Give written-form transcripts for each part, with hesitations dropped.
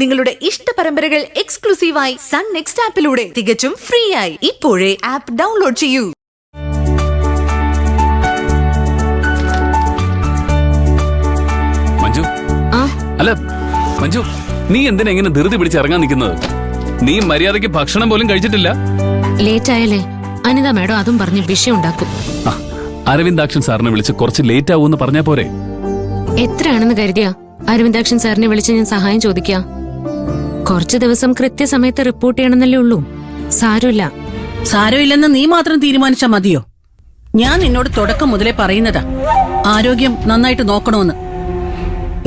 നിങ്ങളുടെ ഇഷ്ട പരമ്പരകൾ എക്സ്ക്ലൂസീവായി സൺ നെക്സ്റ്റ് ആപ്പിലൂടെ തികച്ചും ഫ്രീ ആയി ഇപ്പോഴേ ആപ്പ് ഡൗൺലോഡ് ചെയ്യൂ. മഞ്ജു, അല്ല മഞ്ജു, നീ എന്തിനാ ഇങ്ങനെ ധൃതി പിടിച്ച് ഇറങ്ങാൻ നിൽക്കുന്നത്? നീ മര്യാദയ്ക്ക് ഭക്ഷണം പോലും കഴിച്ചിട്ടില്ല. ലേറ്റ് ആയല്ലേ? അനിത മേഡം അതും പറഞ്ഞ് വിഷയം ഉണ്ടാക്കും. അരവിന്ദാക്ഷൻ സാറിനെ വിളിച്ച് കുറച്ച് ലേറ്റ് ആവൂന്ന് പറഞ്ഞാ പോരെ? എത്രയാണെന്ന് കരുതിയാ അരവിന്ദാക്ഷൻ സാറിനെ വിളിച്ച് ഞാൻ സഹായം ചോദിക്കാം? കുറച്ചു ദിവസം കൃത്യസമയത്ത് റിപ്പോർട്ട് ചെയ്യണമെന്നല്ലേ ഉള്ളൂ. സാരമില്ലെന്ന് നീ മാത്രം തീരുമാനിച്ചാ മതിയോ? ഞാൻ നിന്നോട് തുടക്കം മുതലേ പറയുന്നതാ, ആരോഗ്യം നന്നായിട്ട് നോക്കണമെന്ന്.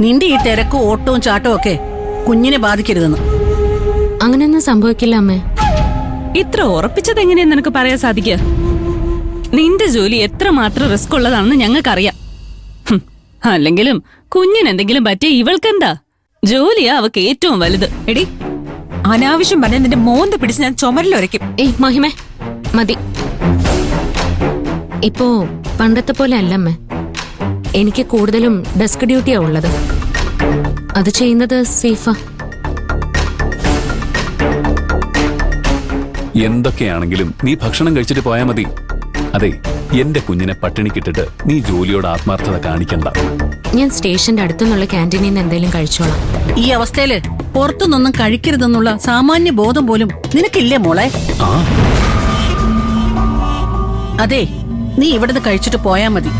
നിന്റെ ഈ തിരക്കും ഓട്ടവും ചാട്ടവും ഒക്കെ കുഞ്ഞിനെ ബാധിക്കരുതെന്ന്. അങ്ങനെയൊന്നും സംഭവിക്കില്ല അമ്മേ. ഇത്ര ഉറപ്പിച്ചത് എങ്ങനെയെന്ന് നിനക്ക് പറയാൻ സാധിക്കുക? നിന്റെ ജോലി എത്രമാത്രം റിസ്ക് ഉള്ളതാണെന്ന് ഞങ്ങൾക്കറിയാം. അല്ലെങ്കിലും കുഞ്ഞിനെന്തെങ്കിലും പറ്റിയ ഇവൾക്കെന്താ? ജോലിയാ അവക്ക് ഏറ്റവും വലുത്. എടി, അനാവശ്യം പറഞ്ഞ നിന്റെ മോന്ത പിടിച്ച് ഞാൻ ചുമരിലൊരയ്ക്കും. ഏയ് മഹിമേ, മതി. ഇപ്പോ പണ്ടത്തെ പോലെ അല്ലമ്മേ. എനിക്ക് കൂടുതലും ഡെസ്ക് ഡ്യൂട്ടിയാ ഉള്ളത്. അത് ചെയ്യുന്നത് സേഫാ. എന്തൊക്കെയാണെങ്കിലും നീ ഭക്ഷണം കഴിച്ചിട്ട് പോയാ മതി. അതെ, എന്റെ കുഞ്ഞിനെ പട്ടിണിക്കിട്ടിട്ട് നീ ജോലിയോട് ആത്മാർത്ഥത കാണിക്കണ്ട. ഞാൻ സ്റ്റേഷന്റെ അടുത്തുനിന്നുള്ള ക്യാൻറ്റീനിൽ നിന്ന് എന്തെങ്കിലും കഴിച്ചോളാം. ഈ അവസ്ഥയില് പുറത്തുനിന്നൊന്നും കഴിക്കരുതെന്നുള്ള സാമാന്യ ബോധം പോലും നിനക്കില്ലേ മോളെ? അതെ, നീ ഇവിടുന്ന് കഴിച്ചിട്ട് പോയാ മതി.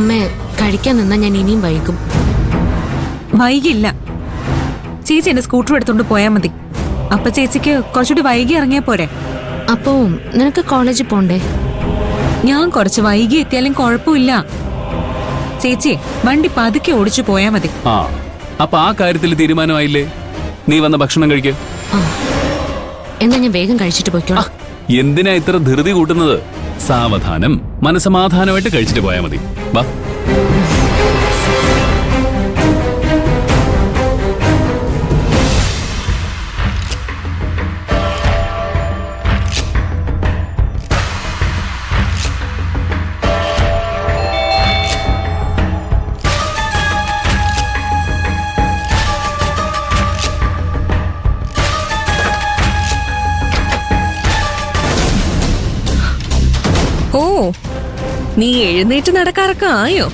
അമ്മേ, കഴിക്കാൻ നിന്നാ ഞാൻ ഇനിയും വൈകും. വൈകില്ല. ചേച്ചി എന്റെ സ്കൂട്ടർ എടുത്തോണ്ട് പോയാ മതി. അപ്പൊ ചേച്ചിക്ക് കുറച്ചുകൂടി വൈകി ഇറങ്ങിയാ പോരെ? അപ്പോ നിനക്ക് കോളേജിൽ പോണ്ടേ? ഞാൻ കുറച്ച് വൈകി എത്തിയാലും കുഴപ്പമില്ല. ചേച്ചി വണ്ടി പതുക്കെ ഓടിച്ചു പോയാ മതി. അപ്പൊ ആ കാര്യത്തിൽ തീരുമാനമായില്ലേ? നീ വന്ന ഭക്ഷണം കഴിക്ക്. എന്നാ ഞാൻ വേഗം കഴിച്ചിട്ട് പോയിക്കോളാം. എന്തിനാ ഇത്ര ധൃതി കൂട്ടുന്നത്? സാവധാനം മനസമാധാനമായിട്ട് കഴിച്ചിട്ട് പോയാ മതി. വാ. ഓ, നീ എഴുന്നേറ്റ് നടക്കാറൊക്കെ ആയോ?